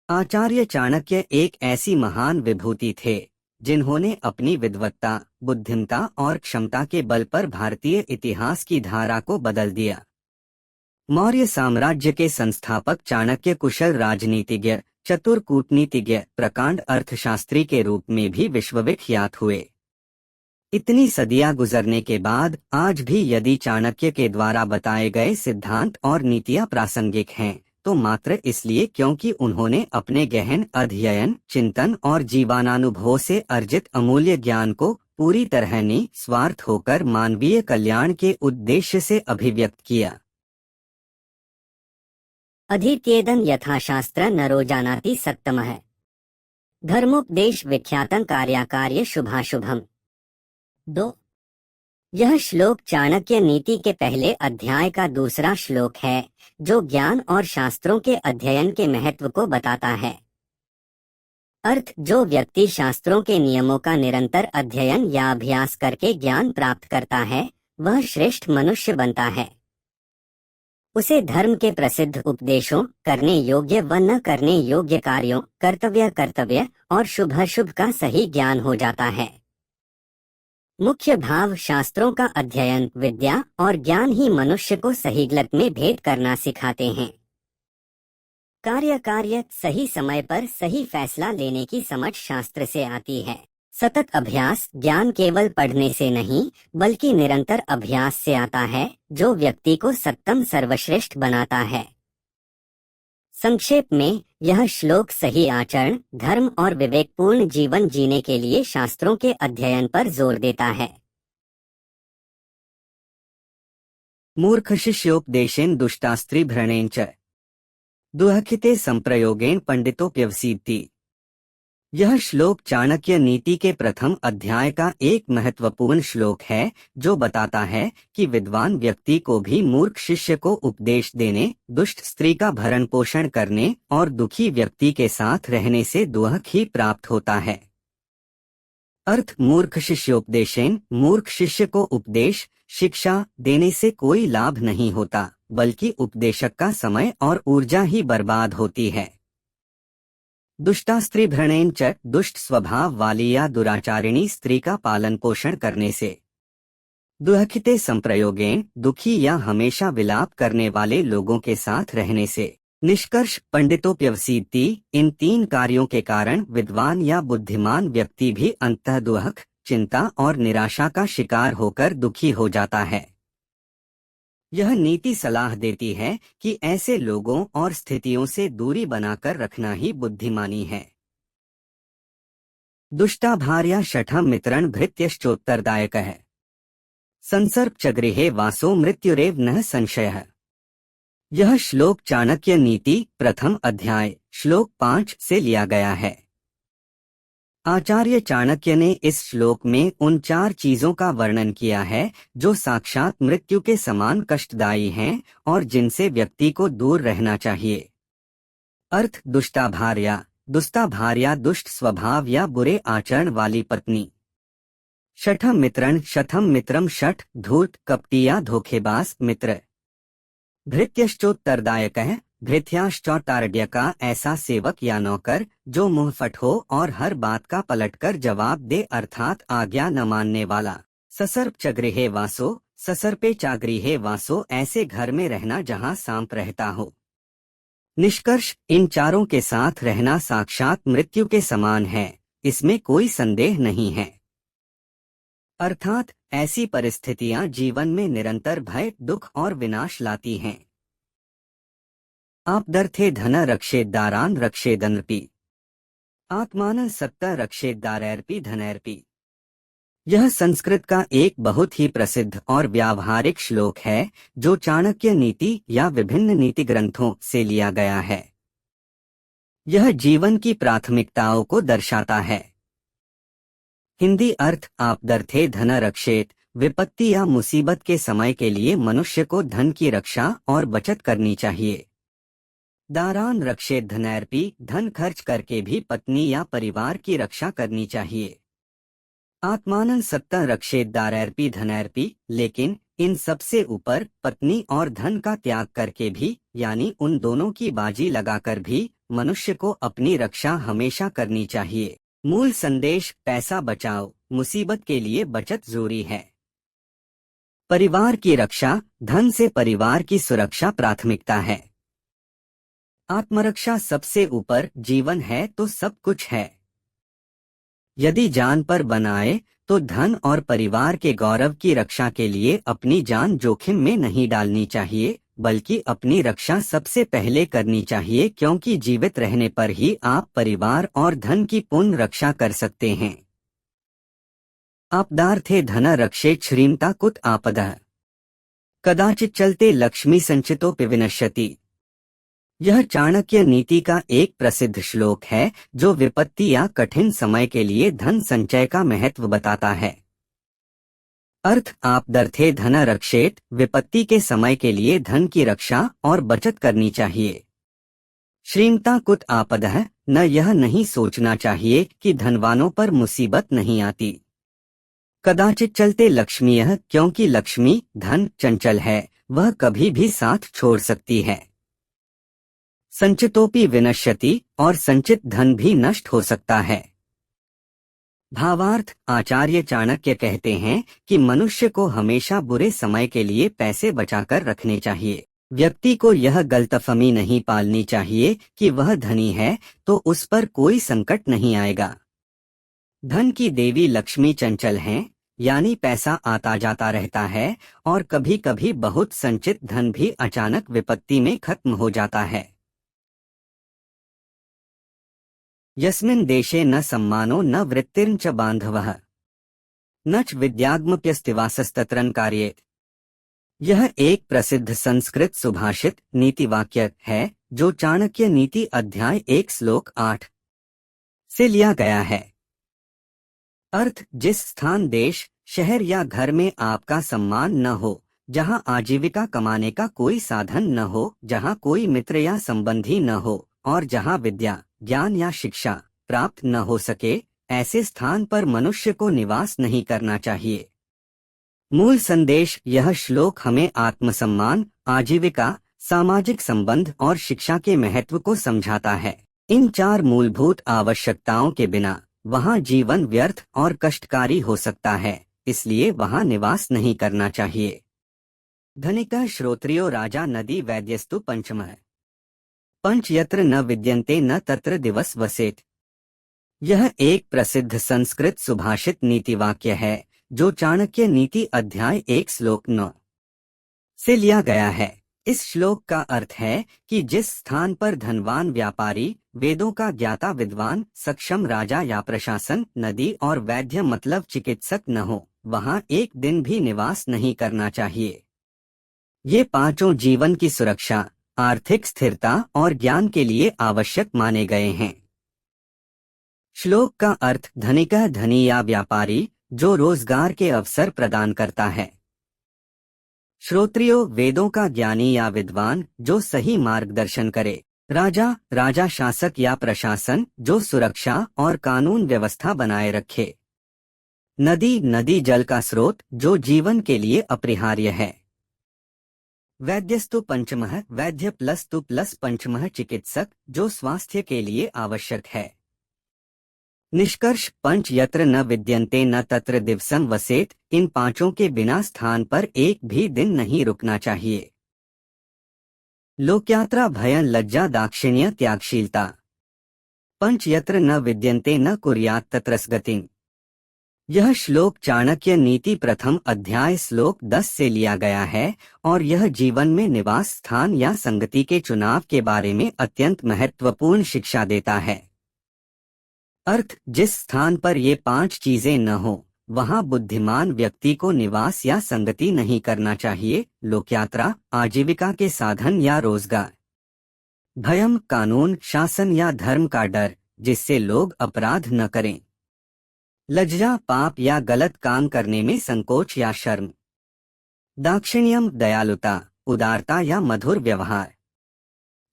आचार्य चाणक्य एक ऐसी महान विभूति थे जिन्होंने अपनी विद्वत्ता, बुद्धिमत्ता और क्षमता के बल पर भारतीय इतिहास की धारा को बदल दिया। मौर्य साम्राज्य के संस्थापक चाणक्य कुशल राजनीतिज्ञ, चतुर कूटनीतिज्ञ, प्रकांड अर्थशास्त्री के रूप में भी विश्वविख्यात हुए। इतनी सदियां गुजरने के बाद आज भी यदि चाणक्य के द्वारा बताए गए सिद्धांत और नीतियां प्रासंगिक हैं, तो मात्र इसलिए क्योंकि उन्होंने अपने गहन अध्ययन, चिंतन और जीवनानुभव से अर्जित अमूल्य ज्ञान को पूरी तरह निस्वार्थ होकर मानवीय कल्याण के उद्देश्य से अभिव्यक्त किया। अधीत्येदं यथाशास्त्र नरो जानाति सत्तमः। धर्मोपदेश विख्यातं कार्याकार्य शुभाशुभम। 2। यह श्लोक चाणक्य नीति के पहले अध्याय का दूसरा श्लोक है, जो ज्ञान और शास्त्रों के अध्ययन के महत्व को बताता है। अर्थ: जो व्यक्ति शास्त्रों के नियमों का निरंतर अध्ययन या अभ्यास करके ज्ञान प्राप्त करता है, वह श्रेष्ठ मनुष्य बनता है। उसे धर्म के प्रसिद्ध उपदेशों, करने योग्य व न करने योग्य कार्यों, कर्तव्य और शुभ का सही ज्ञान हो जाता है। मुख्य भाव: शास्त्रों का अध्ययन, विद्या और ज्ञान ही मनुष्य को सही गलत में भेद करना सिखाते हैं। कार्य: सही समय पर सही फैसला लेने की समझ शास्त्र से आती है। सतत अभ्यास: ज्ञान केवल पढ़ने से नहीं बल्कि निरंतर अभ्यास से आता है, जो व्यक्ति को सत्तम सर्वश्रेष्ठ बनाता है। संक्षेप में, यह श्लोक सही आचरण, धर्म और विवेकपूर्ण जीवन जीने के लिए शास्त्रों के अध्ययन पर जोर देता है। मूर्ख शिष्योपदेशेन दुष्टास्त्री भ्रणेन च दुःखिते संप्रयोगेन पंडितोप्यवसीति। यह श्लोक चाणक्य नीति के प्रथम अध्याय का एक महत्वपूर्ण श्लोक है, जो बताता है कि विद्वान व्यक्ति को भी मूर्ख शिष्य को उपदेश देने, दुष्ट स्त्री का भरण पोषण करने और दुखी व्यक्ति के साथ रहने से दुख ही प्राप्त होता है। अर्थ: मूर्ख शिष्योपदेशेन, मूर्ख शिष्य को उपदेश, शिक्षा देने से कोई लाभ नहीं होता, बल्कि उपदेशक का समय और ऊर्जा ही बर्बाद होती है। दुष्टा स्त्री भ्रणेन च, दुष्ट स्वभाव वाली या दुराचारिणी स्त्री का पालन पोषण करने से। दुःखिते संप्रयोगेन, दुखी या हमेशा विलाप करने वाले लोगों के साथ रहने से। निष्कर्ष: पंडितोप्यवसीति, इन तीन कार्यों के कारण विद्वान या बुद्धिमान व्यक्ति भी अंततः दुख, चिंता और निराशा का शिकार होकर दुखी हो जाता है। यह नीति सलाह देती है कि ऐसे लोगों और स्थितियों से दूरी बनाकर रखना ही बुद्धिमानी है। दुष्टा भार्या शठम मित्रं भृत्यश्चोत्तरदायकः। संसर्प च गृहे वासो मृत्युरेव न संशयः। यह श्लोक चाणक्य नीति प्रथम अध्याय श्लोक 5 से लिया गया है। आचार्य चाणक्य ने इस श्लोक में उन 4 चीजों का वर्णन किया है जो साक्षात मृत्यु के समान कष्टदायी हैं और जिनसे व्यक्ति को दूर रहना चाहिए। अर्थ: दुष्टा भार्या दुष्ट स्वभाव या बुरे आचरण वाली पत्नी। शठम मित्रम शठ, धूर्त, कपटी या धोखेबाज मित्र। भृत्यश्चोत्तरदायकः, भृत्याश्चौतारड्य का ऐसा सेवक या नौकर जो मुंहफट हो और हर बात का पलटकर जवाब दे, अर्थात आज्ञा न मानने वाला। ससर्प च गृहे वासो, ससर्पे चा गृहे वासो, ऐसे घर में रहना जहां सांप रहता हो। निष्कर्ष: इन चारों के साथ रहना साक्षात मृत्यु के समान है, इसमें कोई संदेह नहीं है। अर्थात ऐसी परिस्थितियां जीवन में निरंतर भय, दुख और विनाश लाती हैं। आपदर्थे धन रक्षेद्दारान रक्षेदनर्पि, आत्मान सत्ता रक्षेद्दारैर्पि धनैर्पि। यह संस्कृत का एक बहुत ही प्रसिद्ध और व्यावहारिक श्लोक है, जो चाणक्य नीति या विभिन्न नीति ग्रंथों से लिया गया है। यह जीवन की प्राथमिकताओं को दर्शाता है। हिंदी अर्थ: आपदर्थे धन रक्षेत, विपत्ति या मुसीबत के समय के लिए मनुष्य को धन की रक्षा और बचत करनी चाहिए। दारान रक्षेत धनैर्पि, धन खर्च करके भी पत्नी या परिवार की रक्षा करनी चाहिए। आत्मानं सत्ता रक्षेत दारैर्पि धनैर्पि, लेकिन इन सबसे ऊपर पत्नी और धन का त्याग करके भी, यानी उन दोनों की बाजी लगाकर भी मनुष्य को अपनी रक्षा हमेशा करनी चाहिए। मूल संदेश: पैसा बचाओ, मुसीबत के लिए बचत जरूरी है। परिवार की रक्षा: धन से परिवार की सुरक्षा प्राथमिकता है। आत्मरक्षा सबसे ऊपर, जीवन है तो सब कुछ है। यदि जान पर बनाए तो धन और परिवार के गौरव की रक्षा के लिए अपनी जान जोखिम में नहीं डालनी चाहिए, बल्कि अपनी रक्षा सबसे पहले करनी चाहिए, क्योंकि जीवित रहने पर ही आप परिवार और धन की पूर्ण रक्षा कर सकते हैं। आपदार्थे धन रक्षेत् श्रीमता कुत आपदः कदाचित चलते लक्ष्मी संचितोपि विनश्यति। यह चाणक्य नीति का एक प्रसिद्ध श्लोक है जो विपत्ति या कठिन समय के लिए धन संचय का महत्व बताता है। अर्थ: आपदर्थे धन रक्षेत्, विपत्ति के समय के लिए धन की रक्षा और बचत करनी चाहिए। श्रीमता कुत आपदः, न यह नहीं सोचना चाहिए कि धनवानों पर मुसीबत नहीं आती। कदाचित चलते लक्ष्मीयः, क्योंकि लक्ष्मी धन चंचल है, वह कभी भी साथ छोड़ सकती है। संचितोपि विनश्यति, और संचित धन भी नष्ट हो सकता है। भावार्थ: आचार्य चाणक्य कहते हैं कि मनुष्य को हमेशा बुरे समय के लिए पैसे बचाकर रखने चाहिए। व्यक्ति को यह गलतफहमी नहीं पालनी चाहिए कि वह धनी है तो उस पर कोई संकट नहीं आएगा। धन की देवी लक्ष्मी चंचल हैं, यानी पैसा आता जाता रहता है और कभी कभी बहुत संचित धन भी अचानक विपत्ति में खत्म हो जाता है। यस्मिन् देशे न सम्मानो न वृत्तिर्न च बान्धवः न च विद्यागमप्यस्तिवासस्तत्रन् कार्येत्। यह एक प्रसिद्ध संस्कृत सुभाषित नीति वाक्य है जो चाणक्य नीति अध्याय 1 श्लोक 8 से लिया गया है। अर्थ: जिस स्थान, देश, शहर या घर में आपका सम्मान न हो, जहां आजीविका कमाने का कोई साधन न हो, जहां कोई मित्र या संबंधी न हो और जहां विद्या, ज्ञान या शिक्षा प्राप्त न हो सके, ऐसे स्थान पर मनुष्य को निवास नहीं करना चाहिए। मूल संदेश: यह श्लोक हमें आत्मसम्मान, आजीविका, सामाजिक संबंध और शिक्षा के महत्व को समझाता है। इन 4 मूलभूत आवश्यकताओं के बिना वहां जीवन व्यर्थ और कष्टकारी हो सकता है, इसलिए वहां निवास नहीं करना चाहिए। धनिकः श्रोत्रियो राजा नदी वैद्यस्तु पंचमः पंच यत्र न विद्यन्ते न तत्र दिवस वसेत्। यह एक प्रसिद्ध संस्कृत सुभाषित नीति वाक्य है जो चाणक्य नीति अध्याय 1 श्लोक 9 से लिया गया है। इस श्लोक का अर्थ है कि जिस स्थान पर धनवान व्यापारी, वेदों का ज्ञाता विद्वान, सक्षम राजा या प्रशासन, नदी और वैद्य मतलब चिकित्सक न हो, वहां एक दिन भी निवास नहीं करना चाहिए। ये पांचों जीवन की सुरक्षा, आर्थिक स्थिरता और ज्ञान के लिए आवश्यक माने गए हैं। श्लोक का अर्थ: धनिकः, धनी या व्यापारी जो रोजगार के अवसर प्रदान करता है। श्रोत्रियो, वेदों का ज्ञानी या विद्वान जो सही मार्गदर्शन करे। राजा, राजा शासक या प्रशासन जो सुरक्षा और कानून व्यवस्था बनाए रखे। नदी, नदी जल का स्रोत जो जीवन के लिए अपरिहार्य है। वैद्यस्तु पंचमः, वैद्य प्लस तु प्लस पंचमः चिकित्सक जो स्वास्थ्य के लिए आवश्यक है। निष्कर्ष: पंच यत्र न विद्यन्ते न तत्र दिवसम वसेत्, इन पांचों के बिना स्थान पर एक भी दिन नहीं रुकना चाहिए। लोकयात्रा, भयं, लज्जा, दाक्षिण्य, त्यागशीलता। पंच यत्र न विद्यन्ते न कुर्यात् तत्रस्गतिम्। यह श्लोक चाणक्य नीति प्रथम अध्याय श्लोक 10 से लिया गया है और यह जीवन में निवास स्थान या संगति के चुनाव के बारे में अत्यंत महत्वपूर्ण शिक्षा देता है। अर्थ: जिस स्थान पर ये 5 चीजें न हो, वहां बुद्धिमान व्यक्ति को निवास या संगति नहीं करना चाहिए। लोकयात्रा, आजीविका के साधन या रोजगार। भयम, कानून, शासन या धर्म का डर जिससे लोग अपराध न करें। लज्जा, पाप या गलत काम करने में संकोच या शर्म। दाक्षिण्यम, दयालुता, उदारता या मधुर व्यवहार।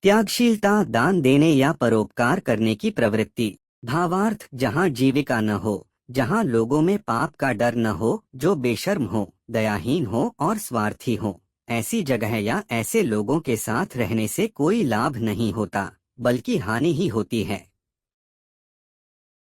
त्यागशीलता, दान देने या परोपकार करने की प्रवृत्ति। भावार्थ: जहां जीविका न हो, जहां लोगों में पाप का डर न हो, जो बेशर्म हो, दयाहीन हो और स्वार्थी हो, ऐसी जगह या ऐसे लोगों के साथ रहने से कोई लाभ नहीं होता। बल्कि हानि ही होती है।